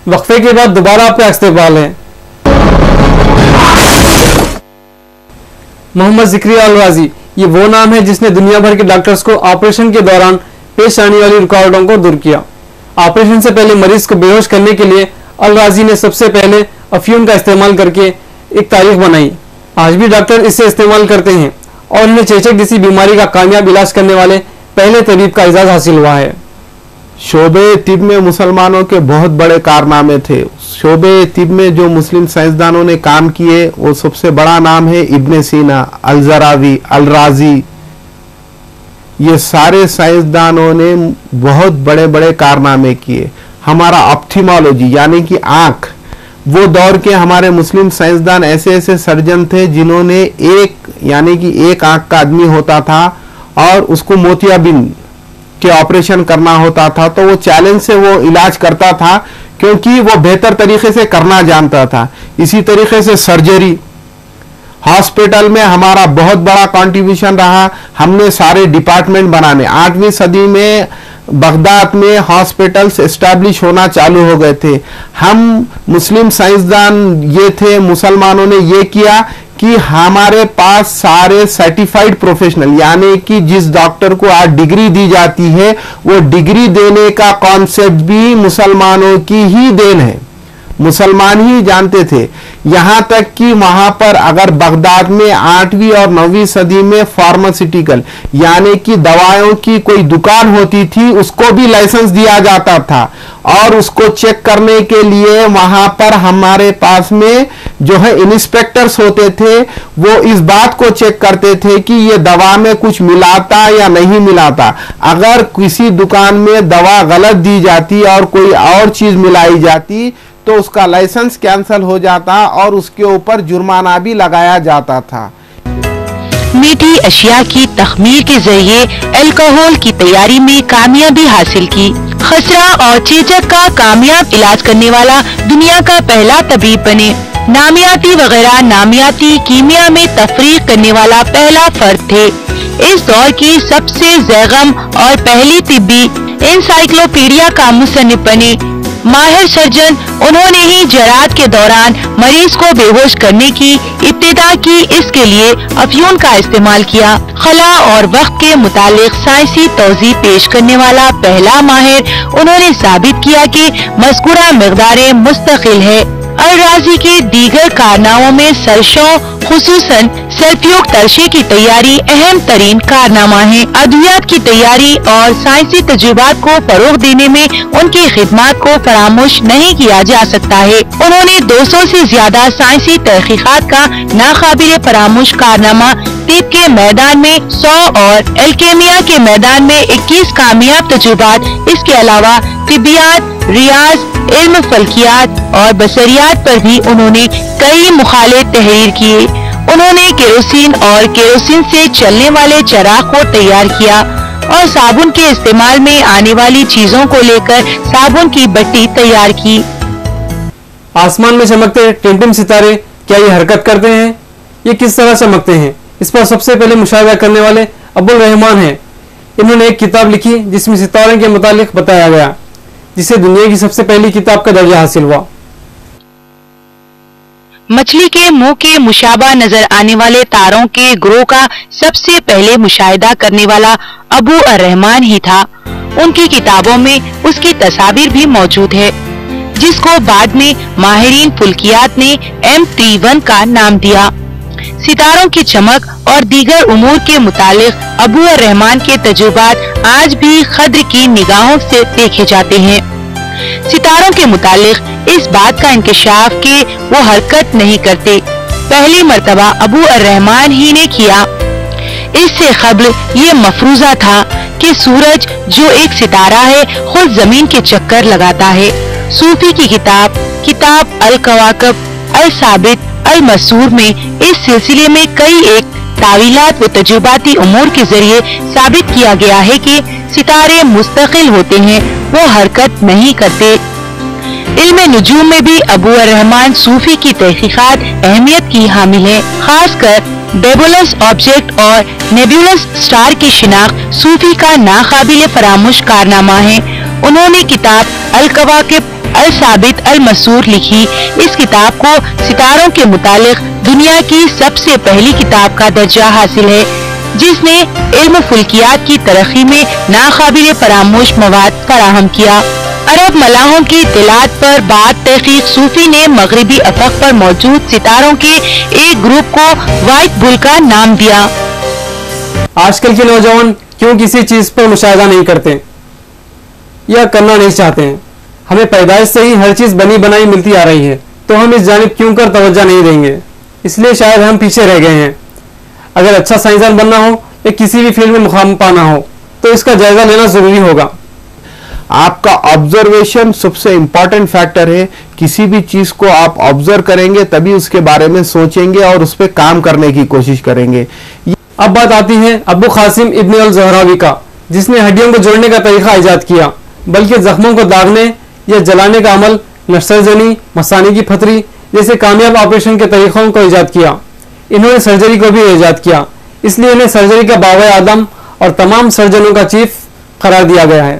वक्फे के बाद दोबारा आपका इस्तेमाल है। मोहम्मद ज़िक्रिया अल राज़ी, ये वो नाम है जिसने दुनिया भर के डॉक्टर्स को ऑपरेशन के दौरान पेश आने वाली रुकावटों को दूर किया। ऑपरेशन से पहले मरीज को बेहोश करने के लिए अल राज़ी ने सबसे पहले अफ्यूम का इस्तेमाल करके एक तारीख बनाई। आज भी डॉक्टर इसे इस्तेमाल करते हैं और इन्हें चेचक जैसी बीमारी का कामयाब इलाज करने वाले पहले तबीब का एजाज़ हासिल हुआ है। शोबे तिब में मुसलमानों के बहुत बड़े कारनामे थे। शोबे तिब में जो मुस्लिम साइंसदानों ने काम किए वो सबसे बड़ा नाम है इब्ने सीना, अल ज़रावी, अल राज़ी। ये सारे साइंसदानों ने बहुत बड़े बड़े कारनामे किए। हमारा ऑप्थिमोलॉजी यानी कि आंख, वो दौर के हमारे मुस्लिम साइंसदान ऐसे ऐसे सर्जन थे जिन्होंने एक आंख का आदमी होता था और उसको मोतियाबिंद के ऑपरेशन करना होता था, तो वो चैलेंज से वो इलाज करता था क्योंकि वो बेहतर तरीके से करना जानता था। इसी तरीके से सर्जरी, हॉस्पिटल में हमारा बहुत बड़ा कंट्रीब्यूशन रहा। हमने सारे डिपार्टमेंट बनाने, 8वीं सदी में बगदाद में हॉस्पिटल्स एस्टैब्लिश होना चालू हो गए थे। हम मुस्लिम साइंसदान ये थे, मुसलमानों ने ये किया कि हमारे पास सारे सर्टिफाइड प्रोफेशनल, यानी कि जिस डॉक्टर को आज डिग्री दी जाती है वो डिग्री देने का कॉन्सेप्ट भी मुसलमानों की ही देन है, मुसलमान ही जानते थे। यहां तक कि वहां पर अगर बगदाद में 8वीं और 9वीं सदी में फार्मास्यूटिकल यानी कि दवाओं की कोई दुकान होती थी, उसको भी लाइसेंस दिया जाता था और उसको चेक करने के लिए वहां पर हमारे पास में जो है इंस्पेक्टर्स होते थे, वो इस बात को चेक करते थे कि ये दवा में कुछ मिलाता या नहीं मिलाता। अगर किसी दुकान में दवा गलत दी जाती और कोई और चीज मिलाई जाती तो उसका लाइसेंस कैंसिल हो जाता और उसके ऊपर जुर्माना भी लगाया जाता था। मीठी अशिया की तखमीर के जरिए अल्कोहल की तैयारी में कामयाबी हासिल की। खसरा और चेचक का कामयाब इलाज करने वाला दुनिया का पहला तबीब बने। नामियाती वगैरह नामियाती कीमिया में तफरीक करने वाला पहला फर्द थे। इस दौर की सबसे ज़ैगम और पहली तिब्बी एनसाइक्लोपीडिया का मुसन्निफ बने। माहिर सर्जन, उन्होंने ही जरात के दौरान मरीज को बेहोश करने की इब्तिदा की। इसके लिए अफ्यून का इस्तेमाल किया। खला और वक्त के मुतालिक साइंसी तौज़ीह पेश करने वाला पहला माहिर, उन्होंने साबित किया कि मज़कूरा मिक़दारें मुस्तकिल है। अल राज़ी के दीगर कारनामों में सरशों खुसूसन सल्फ्यूक तरशे की तैयारी अहम तरीन कारनामा है। अद्वियात की तैयारी और साइंसी तजुर्बात को फरोग देने में उनकी खिदमत को फरामोश नहीं किया जा सकता है। उन्होंने 200 से ज्यादा साइंसी तहकीकात का नाकाबिल फरामोश कारनामा तिब के मैदान में 100 और एल्केमिया के मैदान में 21 कामयाब तजुर्बात। इसके अलावा तिबियात, रियाज, इल्म फल्कियात और बसरियात पर भी उन्होंने कई मुखालिफ तहरीर किए। उन्होंने केरोसिन और केरोसिन से चलने वाले चिराग को तैयार किया और साबुन के इस्तेमाल में आने वाली चीजों को लेकर साबुन की बट्टी तैयार की। आसमान में चमकते टिमटिम सितारे क्या ये हरकत करते हैं? ये किस तरह चमकते हैं? इस पर सबसे पहले मुशाहिदा करने वाले अब्दुल रहमान हैं। इन्होंने एक किताब लिखी जिसमें सितारों के मुतालिक बताया गया, जिसे दुनिया की सबसे पहली किताब का दर्जा हासिल हुआ। मछली के मुंह के मुशाबा नजर आने वाले तारों के ग्रोह का सबसे पहले मुशाहिदा करने वाला अबू अर रहमान ही था। उनकी किताबों में उसकी तस्वीर भी मौजूद है, जिसको बाद में माहिरीन फुल्कियात ने M31 का नाम दिया। सितारों की चमक और दीगर उमूर के मुतालिक अबू अर रहमान के तजुर्बात आज भी खद्र की निगाहों से देखे जाते हैं। सितारों के मुतालिक इस बात का इंकशाफ कि वो हरकत नहीं करते, पहली मर्तबा अबू अर रहमान ही ने किया। इससे क़ब्ल ये मफरूजा था कि सूरज जो एक सितारा है खुद जमीन के चक्कर लगाता है। सूफी की किताब अल कवाकब अल साबित अल मसूर में इस सिलसिले में कई एक तावीलात व तजुर्बाती उमूर के जरिए साबित किया गया है कि सितारे मुस्तकिल होते हैं, वो हरकत नहीं करते। इल्म नुजूम में भी अबू अर रहमान सूफी की तहकीकात अहमियत की हामिल है। खासकर डेबुलस ऑब्जेक्ट और नेबुलस स्टार की शिनाख्त सूफी का नाकाबिल फरामोश कारनामा है। उन्होंने किताब अल कवाकिब الثابت المسور لکھی اس کتاب کو ستاروں کے متعلق دنیا کی سب سے پہلی کتاب کا درجہ حاصل ہے، جس نے علم فلکیات کی ترقی میں ناقابل فراموش مواد فراہم کیا۔ عرب ملاحوں کی اطلاعات پر بعد تحقیق صوفی نے مغربی افق پر موجود ستاروں کے ایک گروپ کو وائٹ بل کا نام دیا۔ آج کل کے نوجوان کیوں کسی چیز پر مشاہدہ نہیں کرتے یا کرنا نہیں چاہتے ہیں؟ ہمیں پیدائش سے ہی ہر چیز بنی بنائی ملتی آ رہی ہے، تو ہم اس جانب کیوں کر توجہ نہیں دیں گے؟ اس لیے شاید ہم پیچھے رہ گئے ہیں۔ اگر اچھا سائنسدان بننا ہو یا کسی بھی فیلڈ میں مقام پانا ہو تو اس کا جائزہ لینا ضروری ہوگا۔ آپ کا آبزرویشن سب سے امپورٹنٹ فیکٹر ہے۔ کسی بھی چیز کو آپ آبزرو کریں گے تبھی اس کے بارے میں سوچیں گے اور اس پہ کام کرنے کی کوشش کریں گے۔ اب بات آتی ہے ابو قاسم ابن الزہراوی کا، جس نے ہڈیوں کو جوڑنے کا طریقہ ایجاد کیا، بلکہ زخموں کو داغنے یا جلانے کا عمل، نشتر زنی، مثانی کی پھتری جیسے کامیاب آپریشن کے طریقوں کو ایجاد کیا۔ انہوں نے سرجری کو بھی ایجاد کیا، اس لیے انہیں سرجری کا بابا آدم اور تمام سرجنوں کا چیف قرار دیا گیا ہے۔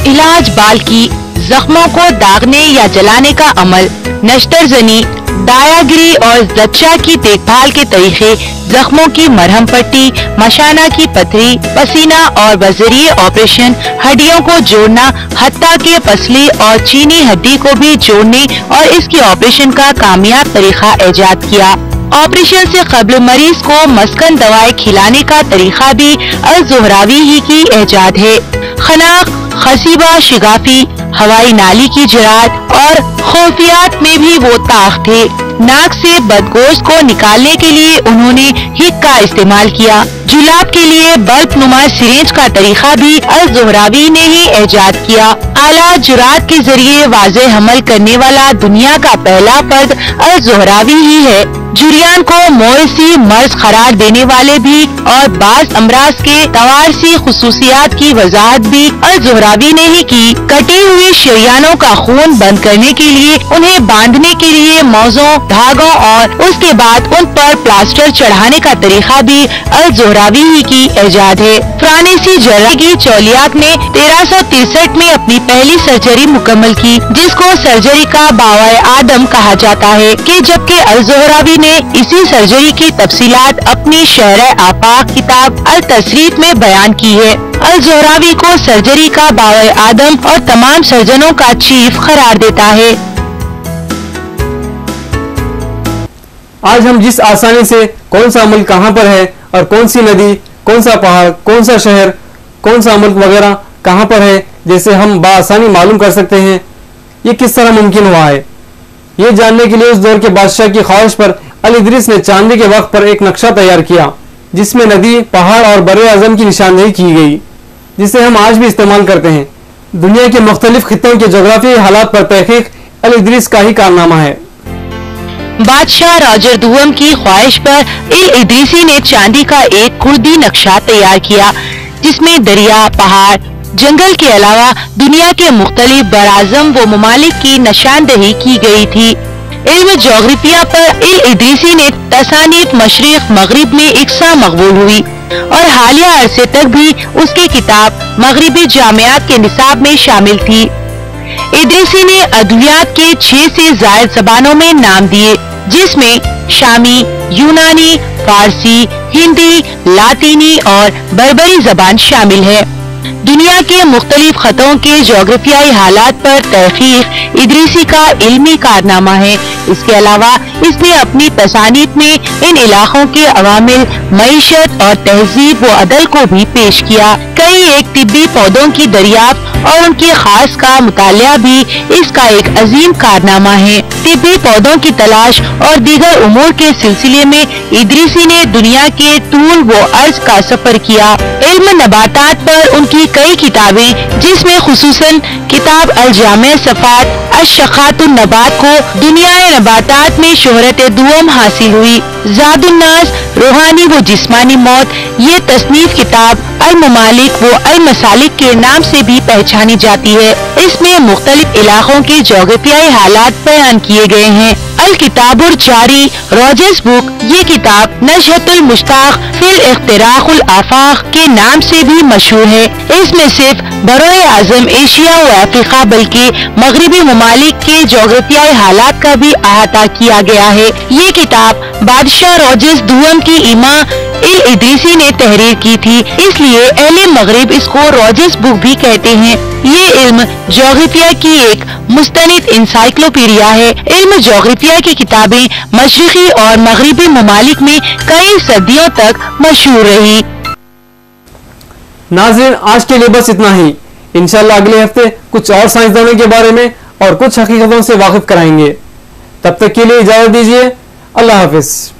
علاج بال کی زخموں کو داغنے یا جلانے کا عمل، نشتر زنی، دایا گری اور زچہ کی دیکھ بھال کے طریقے، زخموں کی مرہم پٹی، مشانہ کی پتھری، پسینہ اور بذریعہ آپریشن، ہڈیوں کو جوڑنا، حتیٰ کہ پسلی اور چینی ہڈی کو بھی جوڑنے اور اس کی آپریشن کا کامیاب طریقہ ایجاد کیا۔ آپریشن سے قبل مریض کو مسکن دوائیں کھلانے کا طریقہ بھی الزہراوی ہی کی ایجاد ہے۔ خناق، خصیبہ شگافی، ہوائی نالی کی جراحت اور خفیات میں بھی وہ طاق تھے۔ ناک سے بدگوشت کو نکالنے کے لیے انہوں نے ہک کا استعمال کیا۔ جلاب کے لیے بلب نما سرنج کا طریقہ بھی الزہراوی نے ہی ایجاد کیا۔ اعلیٰ جراحت کے ذریعے واضح حمل کرنے والا دنیا کا پہلا فرد الزہراوی ہی ہے۔ جریان کو مویسی مرض قرار دینے والے بھی اور بعض امراض کے توارثی خصوصیات کی وضاحت بھی الزہراوی نے ہی کی۔ کٹی ہوئی شریانوں کا خون بند کرنے کے لیے انہیں باندھنے کے لیے موزوں، دھاگوں اور اس کے بعد ان پر پلاسٹر چڑھانے کا طریقہ بھی الزہراوی ہی کی ایجاد ہے۔ فرانسیسی جراح چولیاک نے 1363 میں اپنی پہلی سرجری مکمل کی، جس کو سرجری کا باوائے آدم کہا جاتا ہے، کہ جبکہ الزہراوی نے اسی سرجری کی تفصیلات اپنی شرح آفاق کتاب التصریف میں بیان کی ہے۔ الزہراوی کو سرجری کا باوائے آدم اور تمام سرجنوں کا چیف قرار دیتا ہے۔ آج ہم جس آسانی سے کون سا ملک کہاں پر ہے اور کون سی ندی، کون سا پہاڑ، کون سا شہر، کون سا ملک وغیرہ کہاں پر ہے، جیسے ہم بآسانی معلوم کر سکتے ہیں، یہ کس طرح ممکن ہوا ہے؟ یہ جاننے کے لیے اس دور کے بادشاہ کی خواہش پر الادریس نے چاندی کے وقت پر ایک نقشہ تیار کیا، جس میں ندی، پہاڑ اور بر اعظم کی نشاندہی کی گئی، جسے ہم آج بھی استعمال کرتے ہیں۔ دنیا کے مختلف خطوں کے جغرافیائی حالات پر تحقیق الادریس کا ہی کارنامہ ہے۔ بادشاہ راجر دوم کی خواہش پر الادریسی نے چاندی کا ایک کردی نقشہ تیار کیا، جس میں دریا، پہاڑ، جنگل کے علاوہ دنیا کے مختلف براعظم و ممالک کی نشاندہی کی گئی تھی۔ علم جغرافیہ پر الادریسی نے تصانیف مشرق مغرب میں یکساں مقبول ہوئی اور حالیہ عرصے تک بھی اس کی کتاب مغربی جامعات کے نصاب میں شامل تھی۔ ادریسی نے ادویات کے 6 سے زائد زبانوں میں نام دیے، جس میں شامی، یونانی، فارسی، ہندی، لاطینی اور بربری زبان شامل ہے۔ دنیا کے مختلف خطوں کے جغرافیائی حالات پر تحقیق ادریسی کا علمی کارنامہ ہے۔ اس کے علاوہ اس نے اپنی تصانیف میں ان علاقوں کے عوامل، معیشت اور تہذیب و عدل کو بھی پیش کیا۔ کئی ایک طبی پودوں کی دریافت اور ان کی خاص کا مطالعہ بھی اس کا ایک عظیم کارنامہ ہے۔ طبی پودوں کی تلاش اور دیگر امور کے سلسلے میں ادریسی نے دنیا کے طول و عرض کا سفر کیا۔ علم نباتات پر ان کی کئی کتابیں، جس میں خصوصاً کتاب الجامع صفات الشقات النبات کو دنیا نباتات میں شہرت دوم حاصل ہوئی۔ زاد الناس، روحانی و جسمانی موت، یہ تصنیف کتاب الممالک و المسالک کے نام سے بھی پہچانی جاتی ہے۔ اس میں مختلف علاقوں کے جغرافیائی حالات بیان کیے گئے ہیں۔ अल किताबुल जारी रोजेस बुक, ये किताब नशहतुल मुश्ताक फिल इख्तिराकुल आफाक के नाम से भी मशहूर है। इसमें सिर्फ बरोए आजम एशिया व अफ्रीका बल्कि मगरबी ममालिक के जोग्राफियाई हालात का भी अहाता किया गया है। ये किताब बादशाह रोजेस दुहम की इमा इल इदरीसी ने तहरीर की थी, इसलिए अहले मगरिब इसको रोजेस बुक भी कहते हैं। ये इल्म जोग्राफिया की एक मुस्तनिद इंसाइक्लोपीडिया है। इल्म जोग्राफिया की किताबें मशरिकी और मगरबी ममालिक में कई सदियों तक मशहूर रही। नाज़रीन, आज के लिए बस इतना ही। इंशाल्लाह अगले हफ्ते कुछ और साइंसदानों के बारे में और कुछ हकीकतों से वाकिफ कराएंगे। तब तक के लिए इजाजत दीजिए। अल्लाह हाफिज।